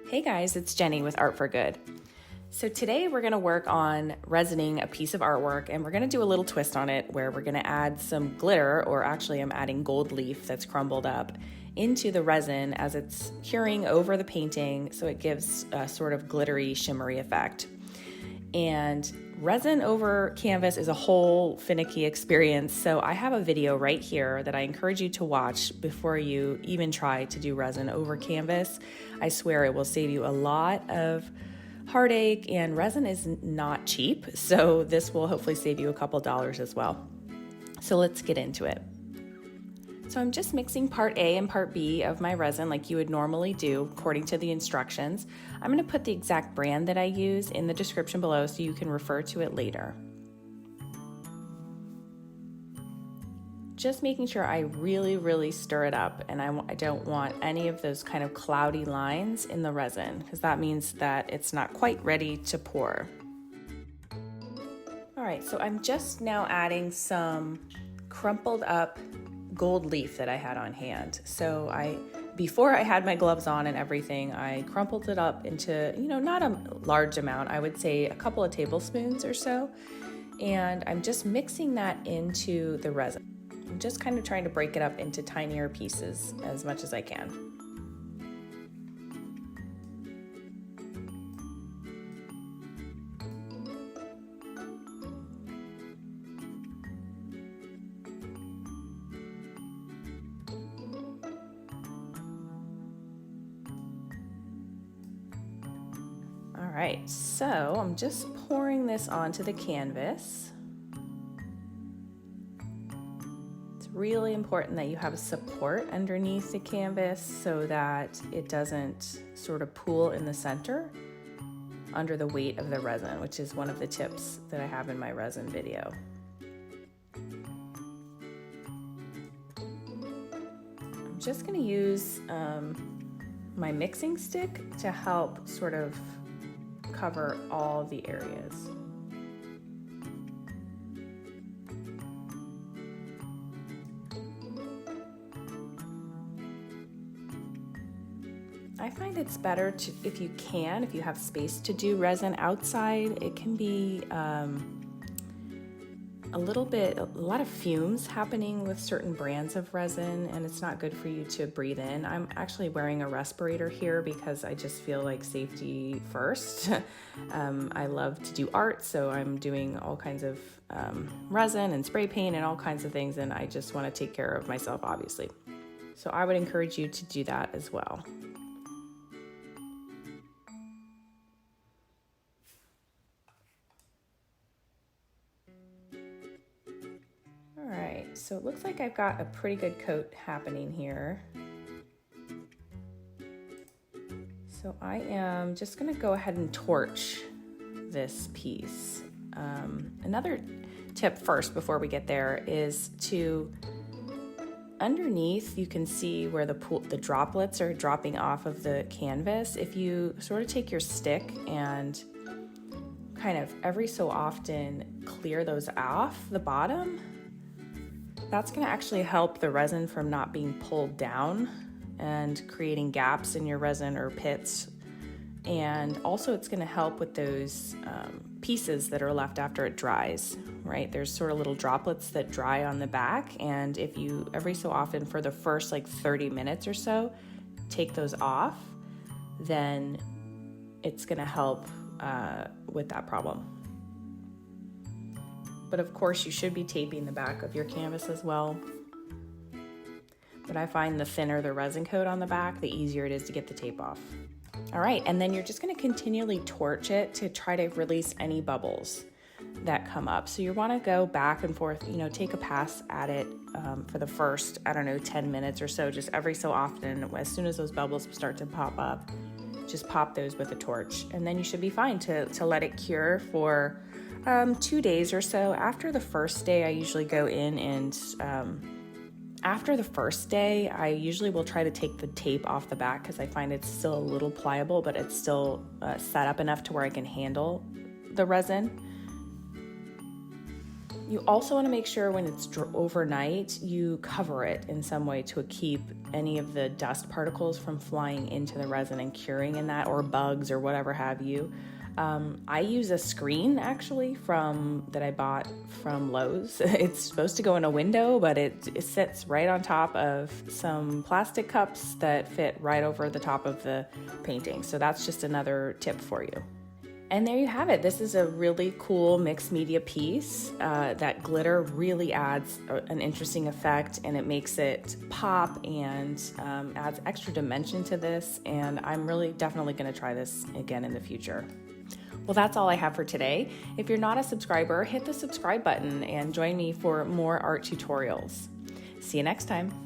Hey guys, it's Jenny with Art for Good. So today we're going to work on resining a piece of artwork, and we're going to do a little twist on it where we're going to add some glitter, or actually I'm adding gold leaf that's crumbled up into the resin as it's curing over the painting, so it gives a sort of glittery, shimmery effect. And resin over canvas is a whole finicky experience, so I have a video right here that I encourage you to watch before you even try to do resin over canvas. I swear it will save you a lot of heartache, and resin is not cheap, so this will hopefully save you a couple dollars as well. So let's get into it. So I'm just mixing part A and part B of my resin like you would normally do according to the instructions. I'm going to put the exact brand that I use in the description below so you can refer to it later. Just making sure I really stir it up, and I don't want any of those kind of cloudy lines in the resin, because that means that it's not quite ready to pour. All right, so I'm just now adding some crumpled up gold leaf that I had on hand. So before I had my gloves on and everything, I crumpled it up into, not a large amount, I would say a couple of tablespoons or so. And I'm just mixing that into the resin. I'm just kind of trying to break it up into tinier pieces as much as I can. All right, so I'm just pouring this onto the canvas. It's really important that you have a support underneath the canvas so that it doesn't sort of pool in the center under the weight of the resin, which is one of the tips that I have in my resin video. I'm just going to use my mixing stick to help sort of cover all the areas. I find it's better to, if you have space to do resin outside. It can be a lot of fumes happening with certain brands of resin, and it's not good for you to breathe in. I'm actually wearing a respirator here because I just feel like safety first. I love to do art, so I'm doing all kinds of resin and spray paint and all kinds of things, and I just want to take care of myself, obviously. So I would encourage you to do that as well. So it looks like I've got a pretty good coat happening here. So I am just going to go ahead and torch this piece. Another tip first before we get there is to, underneath you can see where the droplets are dropping off of the canvas. If you sort of take your stick and kind of every so often clear those off the bottom, that's going to actually help the resin from not being pulled down and creating gaps in your resin or pits. And also it's going to help with those pieces that are left after it dries, right? There's sort of little droplets that dry on the back, and if you every so often for the first 30 minutes or so take those off, then it's going to help with that problem. But of course you should be taping the back of your canvas as well. But I find the thinner the resin coat on the back, the easier it is to get the tape off. All right, and then you're just going to continually torch it to try to release any bubbles that come up. So you want to go back and forth, take a pass at it for the first, 10 minutes or so, just every so often. As soon as those bubbles start to pop up, just pop those with a torch, and then you should be fine to let it cure for 2 days or so. After the first day, I usually go in and after the first day, I usually will try to take the tape off the back because I find it's still a little pliable, but it's still set up enough to where I can handle the resin. You also want to make sure when it's overnight, you cover it in some way to keep any of the dust particles from flying into the resin and curing in that, or bugs or whatever have you. I use a screen actually that I bought from Lowe's. It's supposed to go in a window, but it sits right on top of some plastic cups that fit right over the top of the painting. So that's just another tip for you. And there you have it. This is a really cool mixed media piece. That glitter really adds an interesting effect, and it makes it pop and adds extra dimension to this. And I'm really definitely going to try this again in the future. Well, that's all I have for today. If you're not a subscriber, hit the subscribe button and join me for more art tutorials. See you next time.